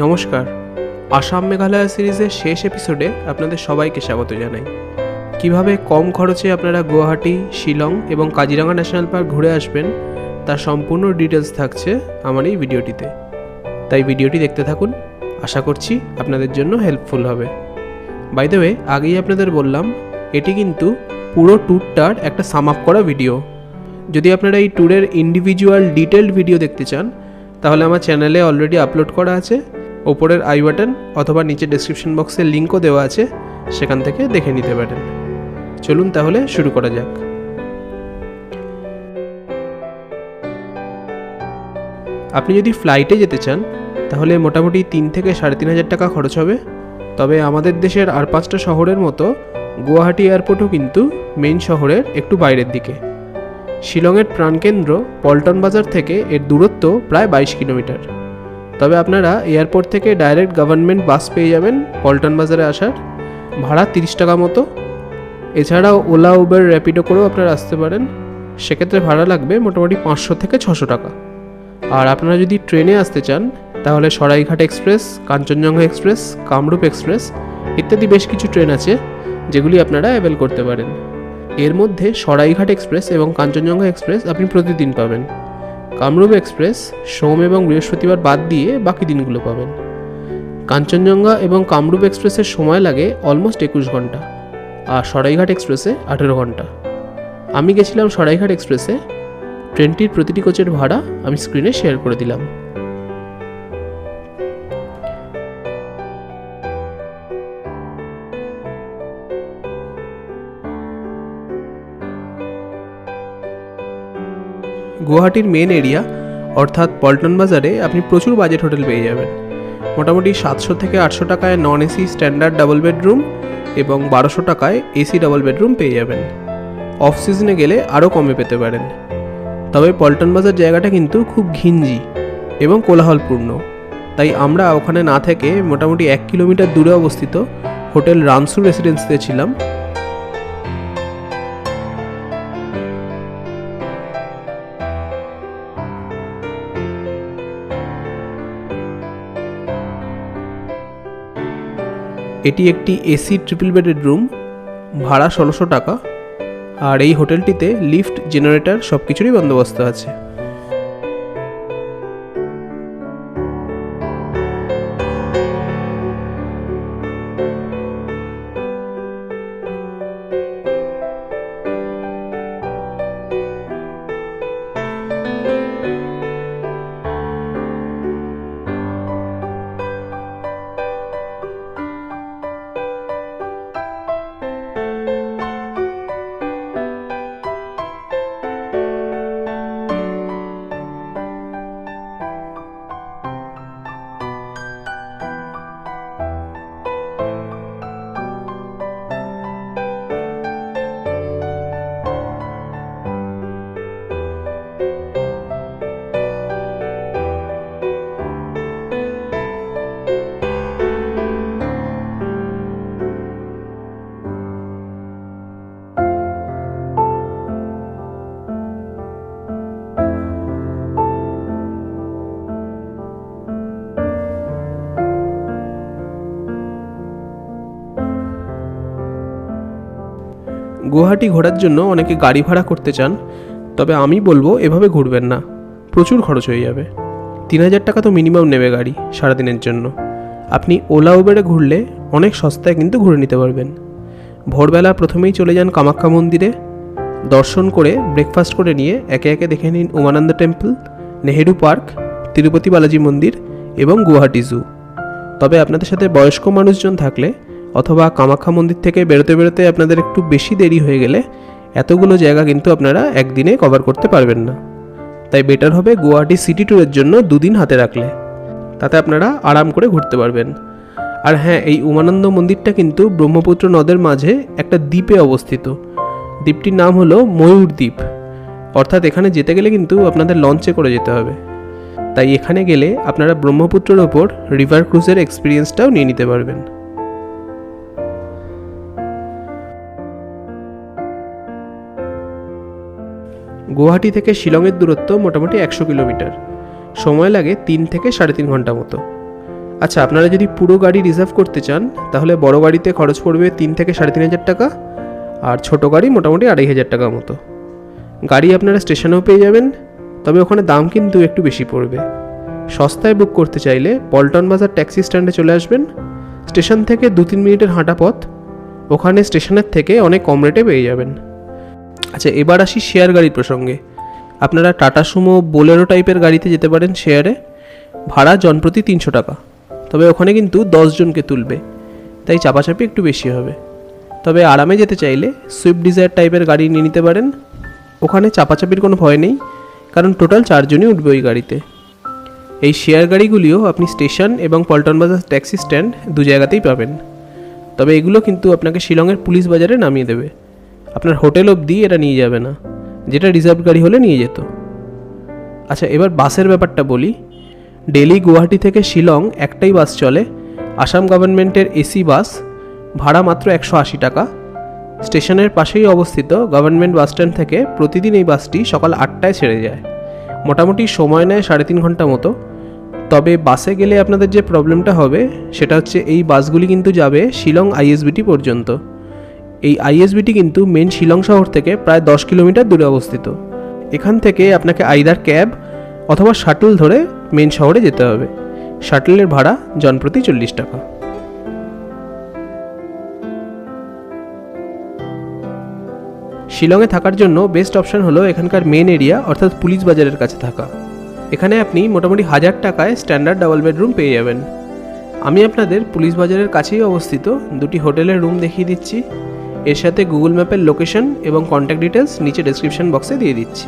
নমস্কার, আসাম মেঘালয় সিরিজের শেষ এপিসোডে আপনাদের সবাইকে স্বাগত জানাই। কিভাবে কম খরচে আপনারা গুয়াহাটি, শিলং এবং কাজিরাঙা ন্যাশনাল পার্ক ঘুরে আসবেন তার সম্পূর্ণ ডিটেলস থাকছে আমার এই ভিডিওটিতে। তাই ভিডিওটি দেখতে থাকুন, আশা করছি আপনাদের জন্য হেল্পফুল হবে। বাই দ্য ওয়ে, আগেই আপনাদের বললাম এটি কিন্তু পুরো ট্যুরটার একটা সাম আপ করা ভিডিও। যদি আপনারা এই ট্যুরের ইন্ডিভিজুয়াল ডিটেলড ভিডিও দেখতে চান তাহলে আমার চ্যানেলে অলরেডি আপলোড করা আছে, ওপরের আই বাটন অথবা নিচে ডেসক্রিপশন বক্সে লিঙ্কও দেওয়া আছে, সেখান থেকে দেখে নিতে পারেন। চলুন তাহলে শুরু করা যাক। আপনি যদি ফ্লাইটে যেতে চান তাহলে মোটামুটি 3 থেকে 3,500 টাকা খরচ হবে। তবে আমাদের দেশের আর 5টা শহরের মতো গুয়াহাটি এয়ারপোর্টও কিন্তু মেইন শহরের একটু বাইরের দিকে। শিলংয়ের প্রাণকেন্দ্র পল্টন বাজার থেকে এর দূরত্ব প্রায় 22 কিলোমিটার। তবে আপনারা এয়ারপোর্ট থেকে ডাইরেক্ট গভর্নমেন্ট বাস পেয়ে যাবেন পল্টন বাজারে আসার, ভাড়া 30 টাকা মতো। এছাড়াও ওলা, উবের, র্যাপিডো করেও আপনারা আসতে পারেন, সেক্ষেত্রে ভাড়া লাগবে মোটামুটি 500 থেকে 600 টাকা। আর আপনারা যদি ট্রেনে আসতে চান তাহলে Saraighat express, Kanchenjunga express, Kamrup express ইত্যাদি বেশ কিছু ট্রেন আছে যেগুলি আপনারা অ্যাভেল করতে পারেন। এর মধ্যে সরাইঘাট এক্সপ্রেস এবং কাঞ্চনজঙ্ঘা এক্সপ্রেস আপনি প্রতিদিন পাবেন। কামরূপ এক্সপ্রেস সোম এবং বৃহস্পতিবার বাদ দিয়ে বাকি দিনগুলো পাবেন। কাঞ্চনজঙ্ঘা এবং কামরূপ এক্সপ্রেসের সময় লাগে অলমোস্ট 21 ঘন্টা, আর সরাইঘাট এক্সপ্রেসে 18 ঘন্টা। আমি গেছিলাম সরাইঘাট এক্সপ্রেসে। ট্রেনটির প্রতিটি কোচের ভাড়া আমি স্ক্রিনে শেয়ার করে দিলাম। গুয়াহাটির মেন এরিয়া অর্থাৎ পল্টন বাজারে আপনি প্রচুর বাজেট হোটেল পেয়ে যাবেন। মোটামুটি 700 থেকে 800 টাকায় non AC standard double bedroom এবং 1200 টাকায় এসি ডাবল বেডরুম পেয়ে যাবেন। অফ সিজনে গেলে আরও কমে পেতে পারেন। তবে পল্টন বাজার জায়গাটা কিন্তু খুব ঘিঞ্জি এবং কোলাহলপূর্ণ, তাই আমরা ওখানে না থেকে মোটামুটি 1 কিলোমিটার দূরে অবস্থিত হোটেল রানসু রেসিডেন্সিতে ছিলাম। এটি একটি এসি ট্রিপল বেডেড রুম, ভাড়া 1600 টাকা। আর এই হোটেলটিতে লিফট, জেনারেটর সব কিছুরই বন্দোবস্ত আছে। গুয়াহাটি ঘোরার জন্য অনেকে গাড়ি ভাড়া করতে চান, তবে আমি বলবো এভাবে ঘুরবেন না, প্রচুর খরচ হয়ে যাবে। 3000 টাকা তো মিনিমাম নেবে গাড়ি সারাদিনের জন্য। আপনি ওলা, উবেরে ঘুরলে অনেক সস্তায় কিন্তু ঘুরে নিতে পারবেন। ভোরবেলা প্রথমেই চলে যান কামাখ্যা মন্দিরে, দর্শন করে ব্রেকফাস্ট করে নিয়ে একে একে দেখে নিন উমানন্দ টেম্পল, নেহেরু পার্ক, তিরুপতি বালাজি মন্দির এবং গুয়াহাটি জু। তবে আপনাদের সাথে বয়স্ক মানুষজন থাকলে অথবা কামাখ্যা মন্দির থেকে বেরোতে বেরোতে আপনাদের একটু বেশি দেরি হয়ে গেলে এতগুলো জায়গা কিন্তু আপনারা একদিনে কভার করতে পারবেন না। তাই বেটার হবে গুয়াহাটি সিটি ট্যুরের জন্য 2 দিন হাতে রাখলে, তাতে আপনারা আরাম করে ঘুরতে পারবেন। আর হ্যাঁ, এই উমানন্দ মন্দিরটা কিন্তু ব্রহ্মপুত্র নদের মাঝে একটা দ্বীপে অবস্থিত। দ্বীপটির নাম হলো ময়ূর দ্বীপ, অর্থাৎ এখানে যেতে গেলে কিন্তু আপনাদের লঞ্চে করে যেতে হবে। তাই এখানে গেলে আপনারা ব্রহ্মপুত্রের ওপর রিভার ক্রুজের এক্সপিরিয়েন্সটাও নিয়ে নিতে পারবেন। গুয়াহাটি থেকে শিলংয়ের দূরত্ব মোটামুটি 100 কিলোমিটার, সময় লাগে 3 থেকে 3.5 ঘন্টা মতো। আচ্ছা, আপনারা যদি পুরো গাড়ি রিজার্ভ করতে চান তাহলে বড় গাড়িতে খরচ পড়বে 3 থেকে 3,500 টাকা, আর ছোট গাড়ি মোটামুটি 2,500 টাকা মতো। গাড়ি আপনারা স্টেশনেও পেয়ে যাবেন, তবে ওখানে দাম কিন্তু একটু বেশি পড়বে। সস্তায় বুক করতে চাইলে পল্টন বাজার ট্যাক্সি স্ট্যান্ডে চলে আসবেন। স্টেশন থেকে 2-3 মিনিটের হাঁটা পথ, ওখানে স্টেশনের থেকে অনেক কম রেটে পেয়ে যাবেন। আচ্ছা, এবার আসি শেয়ার গাড়ির প্রসঙ্গে। আপনারা টাটা সুমো, বোলেরো টাইপের গাড়িতে যেতে পারেন শেয়ারে। ভাড়া জনপ্রতি 300 টাকা, তবে ওখানে কিন্তু 10 জনকে তুলবে, তাই চাপাচাপি একটু বেশি হবে। তবে আরামে যেতে চাইলে সুইফট ডিজায়ার টাইপের গাড়ি নিয়ে নিতে পারেন। ওখানে চাপাচাপির কোনো ভয় নেই, কারণ টোটাল 4 জনই উঠবে ওই গাড়িতে। এই শেয়ার গাড়িগুলিও আপনি স্টেশন এবং পল্টন বাজার ট্যাক্সি স্ট্যান্ড 2 জায়গাতেই পাবেন। তবে এগুলো কিন্তু আপনাকে শিলংয়ের পুলিশ বাজারে নামিয়ে দেবে, আপনার হোটেল অবধি এটা নিয়ে যাবে না, যেটা রিজার্ভ গাড়ি হলে নিয়ে যেত। আচ্ছা, এবার বাসের ব্যাপারটা বলি। ডেলি গুয়াহাটি থেকে শিলং একটাই বাস চলে, আসাম গভর্নমেন্টের এসি বাস। ভাড়া মাত্র 180 টাকা। স্টেশনের পাশেই অবস্থিত গভর্নমেন্ট বাস স্ট্যান্ড থেকে প্রতিদিন এই বাসটি সকাল 8টায় ছেড়ে যায়। মোটামুটি সময় নেয় 3.5 ঘন্টা মতো। তবে বাসে গেলে আপনাদের যে প্রবলেমটা হবে সেটা হচ্ছে, এই বাসগুলি কিন্তু যাবে শিলং আইএসবিটি পর্যন্ত। এই আইএসবিটি কিন্তু মেন শিলং শহর থেকে প্রায় 10 কিলোমিটার দূরে অবস্থিত। এখান থেকে আপনাকে আইদার ক্যাব অথবা শাটল ধরে মেন শহরে যেতে হবে। শাটলের ভাড়া জনপ্রতি 40 টাকা। শিলংয়ে থাকার জন্য বেস্ট অপশন হলো এখানকার মেন এরিয়া অর্থাৎ পুলিশ বাজারের কাছে থাকা। এখানে আপনি মোটামুটি 1000 টাকায় স্ট্যান্ডার্ড ডাবল বেডরুম পেয়ে যাবেন। আমি আপনাদের পুলিশ বাজারের কাছেই অবস্থিত 2টি হোটেলের রুম দেখিয়ে দিচ্ছি। এর সাথে গুগল ম্যাপের লোকেশন এবং কন্ট্যাক্ট ডিটেলস নিচে ডেসক্রিপশন বক্সে দিয়ে দিচ্ছি।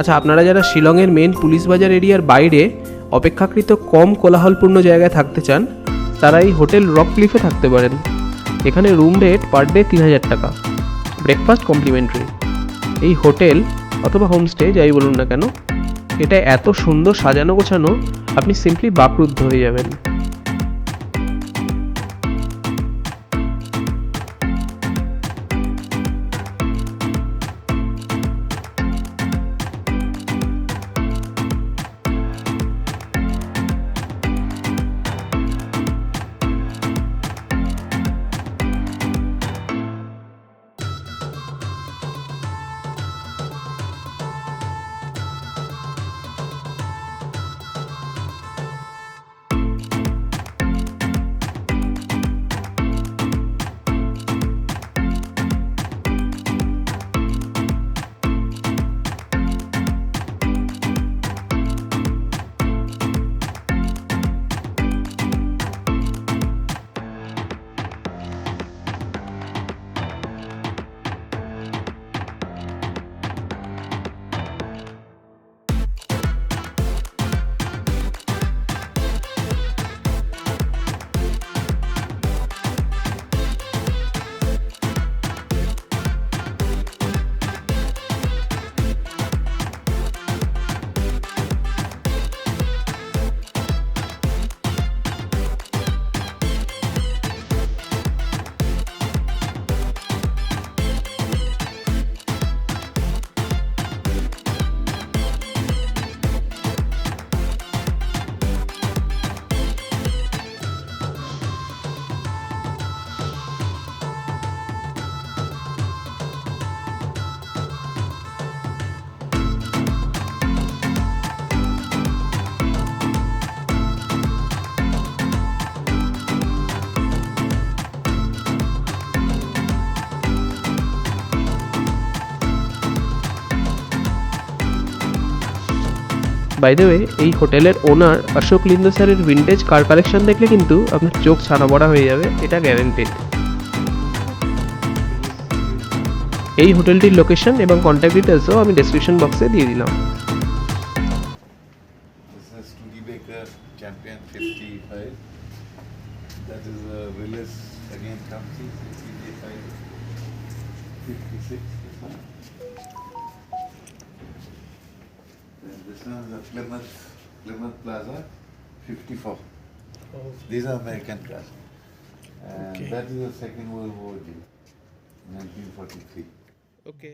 আচ্ছা, আপনারা যারা শিলংয়ের মেন পুলিশ বাজার এরিয়ার বাইরে অপেক্ষাকৃত কম কোলাহলপূর্ণ জায়গায় থাকতে চান, তারা এই হোটেল রক ক্লিফে থাকতে পারেন। এখানে রুম রেট পার ডে 3000 টাকা, ব্রেকফাস্ট কমপ্লিমেন্টারি। এই হোটেল অথবা হোমস্টে যাই বলুন না কেন, এটা এত সুন্দর সাজানো গোছানো, আপনি সিম্পলি বাকরুদ্ধ হয়ে যাবেন। বাই দ্য ওয়ে, এই হোটেলের ওনার অশোক লিন্দ স্যারের ভিন্টেজ কার কালেকশন দেখলে কিন্তু আপনার চোখ ছানা বড়া হয়ে যাবে, এটা গ্যারেন্টেড। এই হোটেলটির লোকেশন এবং কন্ট্যাক্ট ডিটেলসও আমি ডেসক্রিপশন বক্সে দিয়ে দিলাম। This is Studebaker Champion 55. That is a Willis again company 55 56. This one. And this one is a Plymouth Plaza 54. These are American cars. And Okay. that is a Second World War Jeep, 1943. ওকে।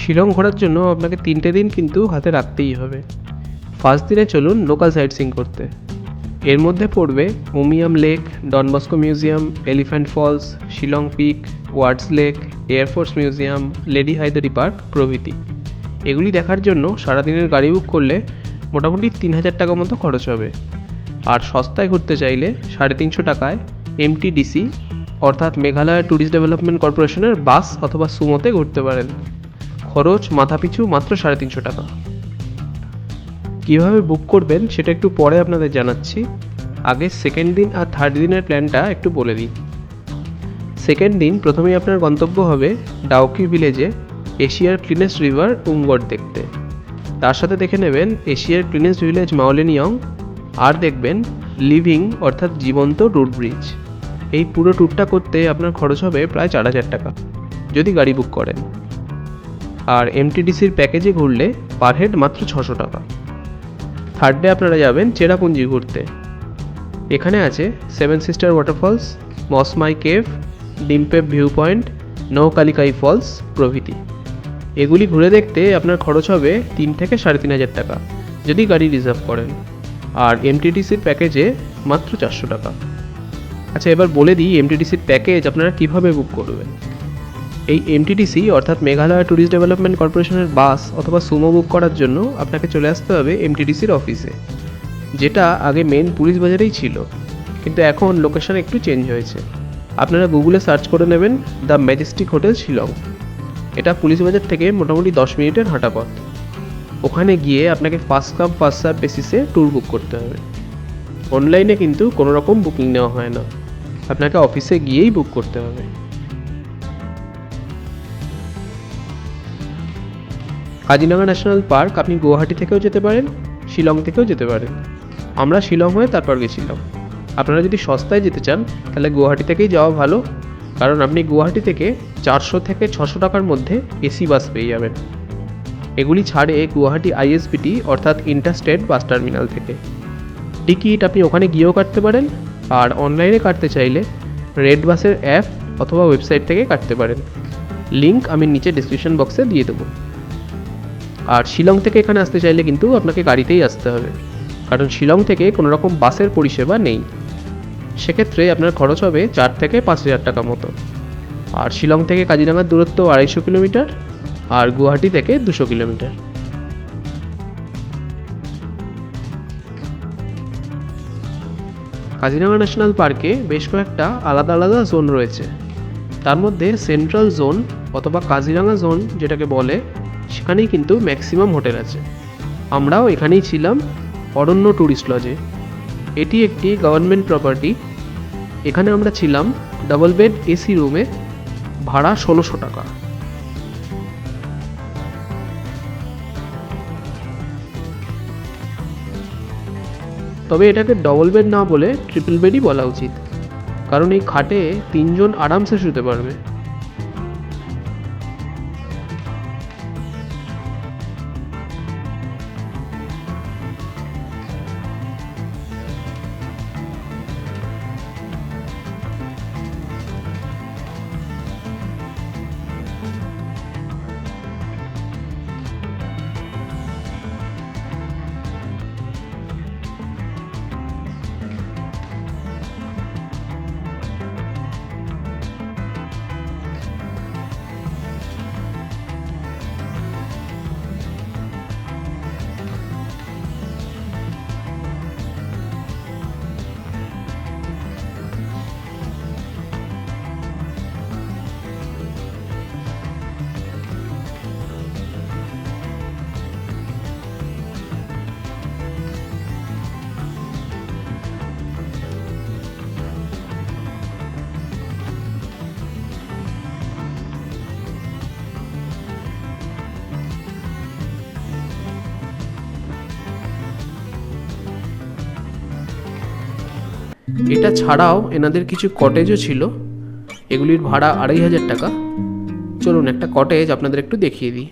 শিলং ঘোরার জন্য আপনাকে 3টে দিন কিন্তু হাতে রাখতেই হবে। First দিনে চলুন লোকাল সাইট সিইং করতে। এর মধ্যে পড়বে Umiam Lake, Don Bosco Museum, Elephant Falls, Shillong Peak, Wards Lake, Air Force Museum, Lady Hydari Park প্রভৃতি। এগুলি দেখার জন্য সারাদিনের গাড়ি বুক করলে মোটামুটি 3000 টাকা মতো খরচ হবে। আর সস্তায় ঘুরতে চাইলে 350 টাকায় এমটিডিসি অর্থাৎ মেঘালয় ট্যুরিস্ট ডেভেলপমেন্ট কর্পোরেশনের বাস অথবা সুমোতে ঘুরতে পারেন। খরচ মাথাপিছু মাত্র 350 টাকা। কীভাবে বুক করবেন সেটা একটু পরে আপনাদের জানাচ্ছি। আগে সেকেন্ড দিন আর থার্ড দিনের প্ল্যানটা একটু বলে দিই। সেকেন্ড দিন প্রথমেই আপনার গন্তব্য হবে ডাউকি ভিলেজে এশিয়ার ক্লিনেস্ট রিভার উমগড দেখতে। তার সাথে দেখে নেবেন এশিয়ার ক্লিনেস্ট ভিলেজ মাওলেনিয়ং, আর দেখবেন লিভিং অর্থাৎ জীবন্ত রুট ব্রিজ। এই পুরো ট্যুরটা করতে আপনার খরচ হবে প্রায় 4000 টাকা যদি গাড়ি বুক করেন। আর এমটিডিসির প্যাকেজে ঘুরলে পার হেড মাত্র 600 টাকা। থার্ড ডে আপনারা যাবেন চেরাপুঞ্জি ঘুরতে। এখানে আছে 7 Sister Waterfalls, Mawsmai Cave, Dympep view point, Nohkalikai Falls প্রভৃতি। এগুলি ঘুরে দেখতে আপনার খরচ হবে 3 থেকে 3500 টাকা যদি গাড়ি রিজার্ভ করেন। আর এমটিডিসির প্যাকেজে মাত্র 400 টাকা। আচ্ছা, এবার বলে দিই এমটিডিসির প্যাকেজ আপনারা কীভাবে বুক করবেন। এই এমটিডিসি অর্থাৎ মেঘালয় ট্যুরিস্ট ডেভেলপমেন্ট কর্পোরেশনের বাস অথবা সুমো বুক করার জন্য আপনাকে চলে আসতে হবে এমটিডিসির অফিসে, যেটা আগে মেন পুলিশ বাজারেই ছিল, কিন্তু এখন লোকেশন একটু চেঞ্জ হয়েছে। আপনারা গুগলে সার্চ করে নেবেন দ্য ম্যাজেস্টিক হোটেল শিলং। এটা পুলিশ বাজার থেকে মোটামুটি 10 মিনিটের হাঁটা পথ। ওখানে গিয়ে আপনাকে ফার্স্ট কাম ফার্স্ট সার্ভ বেসিসে ট্যুর বুক করতে হবে। অনলাইনে কিন্তু কোনো রকম বুকিং নেওয়া হয় না, আপনাকে অফিসে গিয়েই বুক করতে হবে। কাজিরাঙা ন্যাশনাল পার্ক আপনি গুয়াহাটি থেকেও যেতে পারেন, শিলং থেকেও যেতে পারেন। আমরা শিলং হয়ে তারপর গেছিলাম। আপনারা যদি সস্তায় যেতে চান তাহলে গুয়াহাটি থেকেই যাওয়া ভালো, কারণ আপনি গুয়াহাটি থেকে 400 থেকে 600 টাকার মধ্যে এসি বাস পেয়ে যাবেন। এগুলি ছাড়ে গুয়াহাটি আইএসবিটি অর্থাৎ ইন্টারস্টেট বাস টার্মিনাল থেকে। টিকিট আপনি ওখানে গিয়েও কাটতে পারেন, আর অনলাইনে কাটতে চাইলে রেড বাসের অ্যাপ অথবা ওয়েবসাইট থেকে কাটতে পারেন। লিঙ্ক আমি নিচে ডিসক্রিপশন বক্সে দিয়ে দেবো। আর শিলং থেকে এখানে আসতে চাইলে কিন্তু আপনাকে গাড়িতেই আসতে হবে, কারণ শিলং থেকে কোনো রকম বাসের পরিষেবা নেই। সেক্ষেত্রে আপনার খরচ হবে 4 থেকে 5000 টাকা মতো। আর শিলং থেকে কাজিরাঙার দূরত্ব 250 কিলোমিটার, আর গুয়াহাটি থেকে 200 কিলোমিটার। কাজিরাঙা ন্যাশনাল পার্কে বেশ কয়েকটা আলাদা আলাদা জোন রয়েছে। তার মধ্যে সেন্ট্রাল জোন অথবা কাজিরাঙা জোন যেটাকে বলে, সেখানেই কিন্তু ম্যাক্সিমাম হোটেল আছে। আমরাও এখানেই ছিলাম অরণ্য ট্যুরিস্ট লজে। এটি একটি গভর্নমেন্ট প্রপার্টি। এখানে আমরা ছিলাম ডাবল বেড এসি রুমে, ভাড়া 1600 টাকা। তবে এটাকে ডবল বেড না বলে ট্রিপল বেডই বলা উচিত, কারণ এই খাটে 3 জন আরামসে শুতে পারবে। এটা ছাড়াও এনাদের কিছু কটেজও ছিল, এগুলির ভাড়া 2500 টাকা। চলুন একটা কটেজ আপনাদের একটু দেখিয়ে দিই।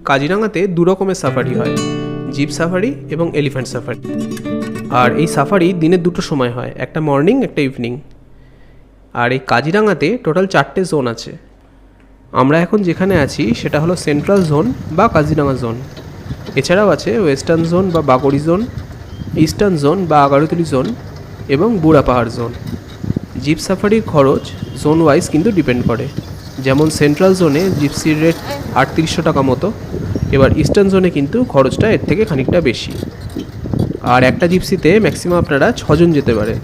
কাজিরাঙাতে দু রকমের সাফারি হয়, জিপ সাফারি এবং এলিফ্যান্ট সাফারি। আর এই সাফারি দিনের দুটো সময় হয়, একটা মর্নিং একটা ইভিনিং। আর এই কাজিরাঙাতে টোটাল 4টে জোন আছে। আমরা এখন যেখানে আছি সেটা হলো সেন্ট্রাল জোন বা কাজিরাঙা জোন। এছাড়াও আছে ওয়েস্টার্ন জোন বা বাগড়ি জোন, ইস্টার্ন জোন বা আগারতলি জোন এবং বুড়া পাহাড় জোন। জিপ সাফারির খরচ জোন ওয়াইজ কিন্তু ডিপেন্ড করে। যেমন সেন্ট্রাল জোনে জিপসির রেট 3800 টাকা মতো, এবার ইস্টার্ন জোনে কিন্তু খরচটা এর থেকে খানিকটা বেশি। আর একটা জিপসিতে ম্যাক্সিমাম আপনারা 6 জন যেতে পারেন।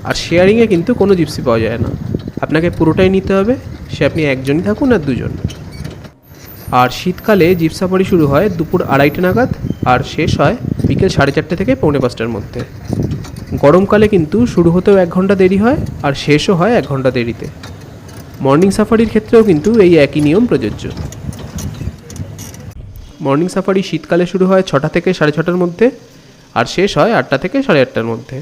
আর শেয়ারিংয়ে কিন্তু কোনো জিপসি পাওয়া যায় না, আপনাকে পুরোটাই নিতে হবে, সে আপনি একজনই থাকুন আর দুজন। আর শীতকালে জিপ সাফারি শুরু হয় দুপুর 2:30 নাগাদ আর শেষ হয় বিকেল 4:30 থেকে 4:45-র মধ্যে। গরমকালে কিন্তু শুরু হতেও 1 ঘন্টা দেরি হয় আর শেষও হয় 1 ঘন্টা দেরিতে। মর্নিং সাফারির ক্ষেত্রেও কিন্তু এই একই নিয়ম প্রযোজ্য। মর্নিং সাফারি শীতকালে শুরু হয় 6টা থেকে 6:30-র মধ্যে আর শেষ হয় 8টা থেকে 8:30-র মধ্যে।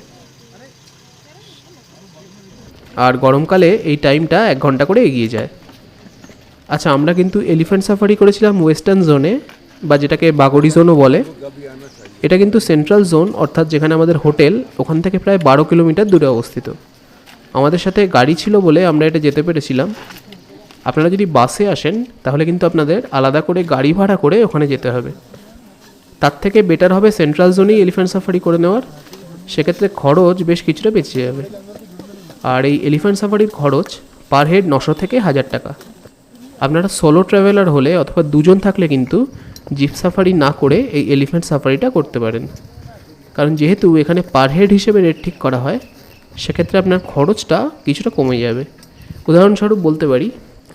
আর গরমকালে এই টাইমটা 1 ঘন্টা করে এগিয়ে যায়। আচ্ছা, আমরা কিন্তু এলিফ্যান্ট সাফারি করেছিলাম ওয়েস্টার্ন জোনে, বা যেটাকে বাগড়ি জোনও বলে। এটা কিন্তু সেন্ট্রাল জোন, অর্থাৎ যেখানে আমাদের হোটেল, ওখান থেকে প্রায় 12 কিলোমিটার দূরে অবস্থিত। আমাদের সাথে গাড়ি ছিল বলে আমরা এটা যেতে পেরেছিলাম। আপনারা যদি বাসে আসেন তাহলে কিন্তু আপনাদের আলাদা করে গাড়ি ভাড়া করে ওখানে যেতে হবে। তার থেকে বেটার হবে সেন্ট্রাল জোনেই এলিফ্যান্ট সাফারি করে নেওয়ার, সেক্ষেত্রে খরচ বেশ কিছুটা বেঁচে যাবে। আর এই এলিফ্যান্ট সাফারির খরচ পার হেড 900 থেকে 1000 টাকা। আপনারা সোলো ট্রাভেলার হলে অথবা দুজন থাকলে কিন্তু জিপ সাফারি না করে এই এলিফ্যান্ট সাফারিটা করতে পারেন, কারণ যেহেতু এখানে পার হেড হিসেবে রেট ঠিক করা হয়, সেক্ষেত্রে আপনার খরচটা কিছুটা কমে যাবে। উদাহরণস্বরূপ বলতে পারি,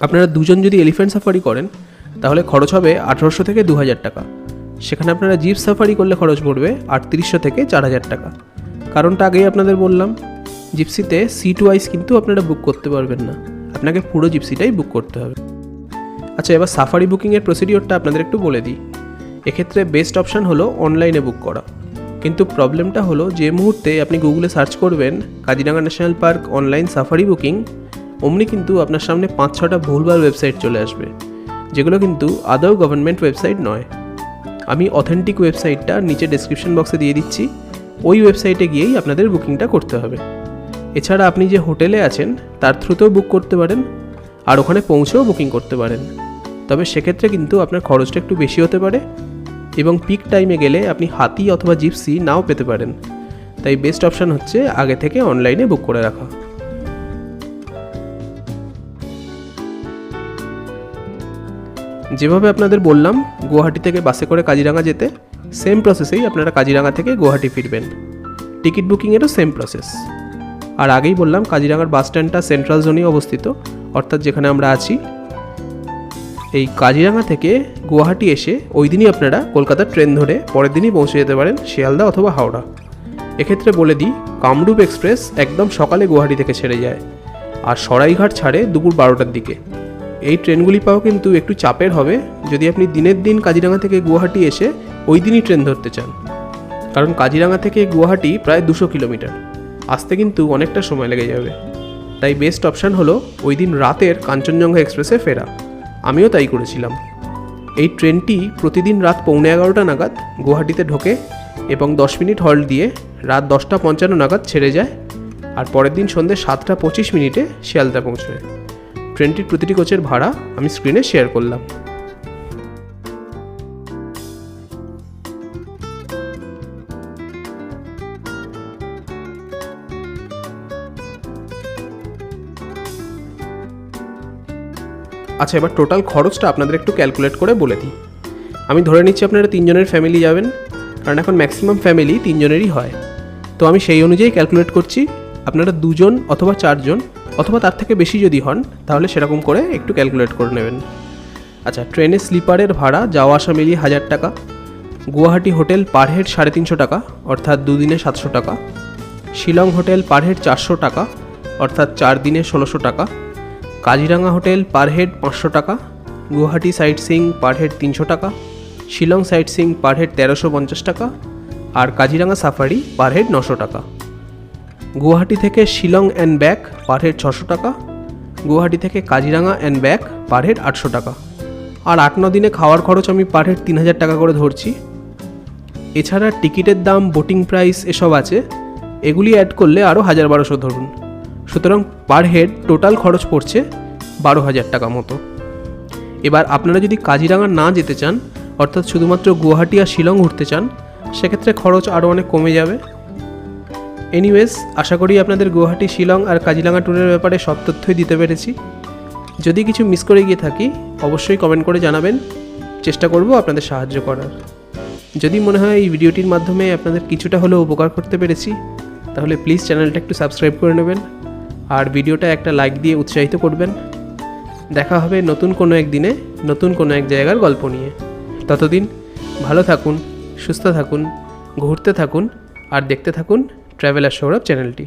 আপনারা দুজন যদি এলিফ্যান্ট সাফারি করেন তাহলে খরচ হবে 1800 থেকে 2000 টাকা। সেখানে আপনারা জিপ সাফারি করলে খরচ পড়বে 3800 থেকে 4000 টাকা। কারণটা আগেই আপনাদের বললাম, জিপসিতে সিট ওয়াইজ কিন্তু আপনারা বুক করতে পারবেন না, আপনাকে পুরো জিপসিটাই বুক করতে হবে। আচ্ছা, এবার সাফারি বুকিংয়ের প্রসিডিওরটা আপনাদের একটু বলে দিই। এক্ষেত্রে বেস্ট অপশান হলো অনলাইনে বুক করা, কিন্তু প্রবলেমটা হলো যে মুহূর্তে আপনি গুগলে সার্চ করবেন Kaziranga national park online safari booking, অমনি কিন্তু আপনার সামনে 5-6টা ভুলভাল ওয়েবসাইট চলে আসবে, যেগুলো কিন্তু আদৌ গভর্নমেন্ট ওয়েবসাইট নয়। আমি অথেন্টিক ওয়েবসাইটটা নিচে ডেসক্রিপশন বক্সে দিয়ে দিচ্ছি, ওই ওয়েবসাইটে গিয়েই আপনাদের বুকিংটা করতে হবে। এছাড়া আপনি যে হোটেলে আছেন তার থ্রুতেও বুক করতে পারেন, আর ওখানে পৌঁছেও বুকিং করতে পারেন। তবে সেক্ষেত্রে কিন্তু আপনার খরচটা একটু বেশি হতে পারে এবং পিক টাইমে গেলে আপনি হাতি অথবা জিপসি নাও পেতে পারেন। তাই বেস্ট অপশান হচ্ছে আগে থেকে অনলাইনে বুক করে রাখা। যেভাবে আপনাদের বললাম গুয়াহাটি থেকে বাসে করে কাজিরাঙা যেতে, সেম প্রসেসেই আপনারা কাজিরাঙা থেকে গুয়াহাটি ফিরবেন। টিকিট বুকিংয়েরও সেম প্রসেস। আর আগেই বললাম কাজিরাঙার বাস স্ট্যান্ডটা সেন্ট্রাল জোনেই অবস্থিত, অর্থাৎ যেখানে আমরা আছি। এই কাজিরাঙা থেকে গুয়াহাটি এসে ওই দিনই আপনারা কলকাতার ট্রেন ধরে পরের দিনই পৌঁছে যেতে পারেন শিয়ালদা অথবা হাওড়া। এক্ষেত্রে বলে দিই, কামরূপ এক্সপ্রেস একদম সকালে গুয়াহাটি থেকে ছেড়ে যায়, আর সরাইঘাট ছাড়ে দুপুর 12টার দিকে। এই ট্রেনগুলি পাওয়া কিন্তু একটু চাপের হবে যদি আপনি দিনের দিন কাজিরাঙা থেকে গুয়াহাটি এসে ওই দিনই ট্রেন ধরতে চান, কারণ কাজিরাঙা থেকে গুয়াহাটি প্রায় 200 কিলোমিটার, আসতে কিন্তু অনেকটা সময় লেগে যাবে। তাই বেস্ট অপশান হলো ওই দিন রাতের কাঞ্চনজঙ্ঘা এক্সপ্রেসে ফেরা। আমিও তাই করেছিলাম। এই ট্রেনটি প্রতিদিন রাত 11:15 নাগাদ গুয়াহাটিতে ঢোকে এবং 10 মিনিট হল্ট দিয়ে রাত 10:55 নাগাদ ছেড়ে যায়, আর পরের দিন সন্ধ্যে 7:25 শিয়ালদা পৌঁছয়। ট্রেনটির প্রতিটি কোচের ভাড়া আমি স্ক্রিনে শেয়ার করলাম। আচ্ছা, এবার টোটাল খরচটা আপনাদের একটু ক্যালকুলেট করে বলে দিই। আমি ধরে নিচ্ছি আপনারা 3 জনের ফ্যামিলি যাবেন, কারণ এখন ম্যাক্সিমাম ফ্যামিলি 3 জনেরই হয়। তো আমি সেই অনুযায়ী ক্যালকুলেট করছি। আপনারা 2 জন অথবা 4 জন অথবা তার থেকে বেশি যদি হন তাহলে সেরকম করে একটু ক্যালকুলেট করে নেবেন। আচ্ছা, ট্রেনে স্লিপারের ভাড়া যাওয়া আসা মিলিয়ে 1000 টাকা। গুয়াহাটি হোটেল পার হেড 350 টাকা, অর্থাৎ 2 দিনে 700 টাকা। শিলং হোটেল পার হেড 400 টাকা, অর্থাৎ 4 দিনে 1600 টাকা। কাজিরাঙা হোটেল পার হেড 500 টাকা। Guwahati site seeing per head 300 টাকা। Shillong site seeing per head 1350 টাকা। আর কাজিরাঙা সাফারি পার হেড 900 টাকা। গুয়াহাটি থেকে Shillong and back per head 600 টাকা। গুয়াহাটি থেকে Kaziranga and back per head 800 টাকা। আর 8-9 দিনে খাওয়ার খরচ আমি পার হেড 3000 টাকা করে ধরছি। এছাড়া টিকিটের দাম, বোটিং প্রাইস এসব আছে, এগুলি অ্যাড করলে আরও 1000-1200 ধরুন। সুতরাং পার হেড টোটাল খরচ পড়ছে 12,000 টাকা মতো। এবার আপনারা যদি কাজিরাঙা না যেতে চান, অর্থাৎ শুধুমাত্র গুয়াহাটি আর শিলং ঘুরতে চান, সেক্ষেত্রে খরচ আরও অনেক কমে যাবে। এনিওয়েজ, আশা করি আপনাদের গুয়াহাটি, শিলং আর কাজিরাঙা ট্যুরের ব্যাপারে সব তথ্যই দিতে পেরেছি। যদি কিছু মিস করে গিয়ে থাকি অবশ্যই কমেন্ট করে জানাবেন, চেষ্টা করব আপনাদের সাহায্য করার। যদি মনে হয় এই ভিডিওটির মাধ্যমে আপনাদের কিছুটা হলেও উপকার করতে পেরেছি, তাহলে প্লিজ চ্যানেলটা একটু সাবস্ক্রাইব করে নেবেন আর ভিডিওটা একটা লাইক দিয়ে উৎসাহিত করবেন। দেখা হবে নতুন কোনো এক দিনে নতুন কোনো এক জায়গার গল্প নিয়ে। ততদিন ভালো থাকুন, সুস্থ থাকুন, ঘুরতে থাকুন আর দেখতে থাকুন ট্রাভেলার সৌরভ চ্যানেলটি।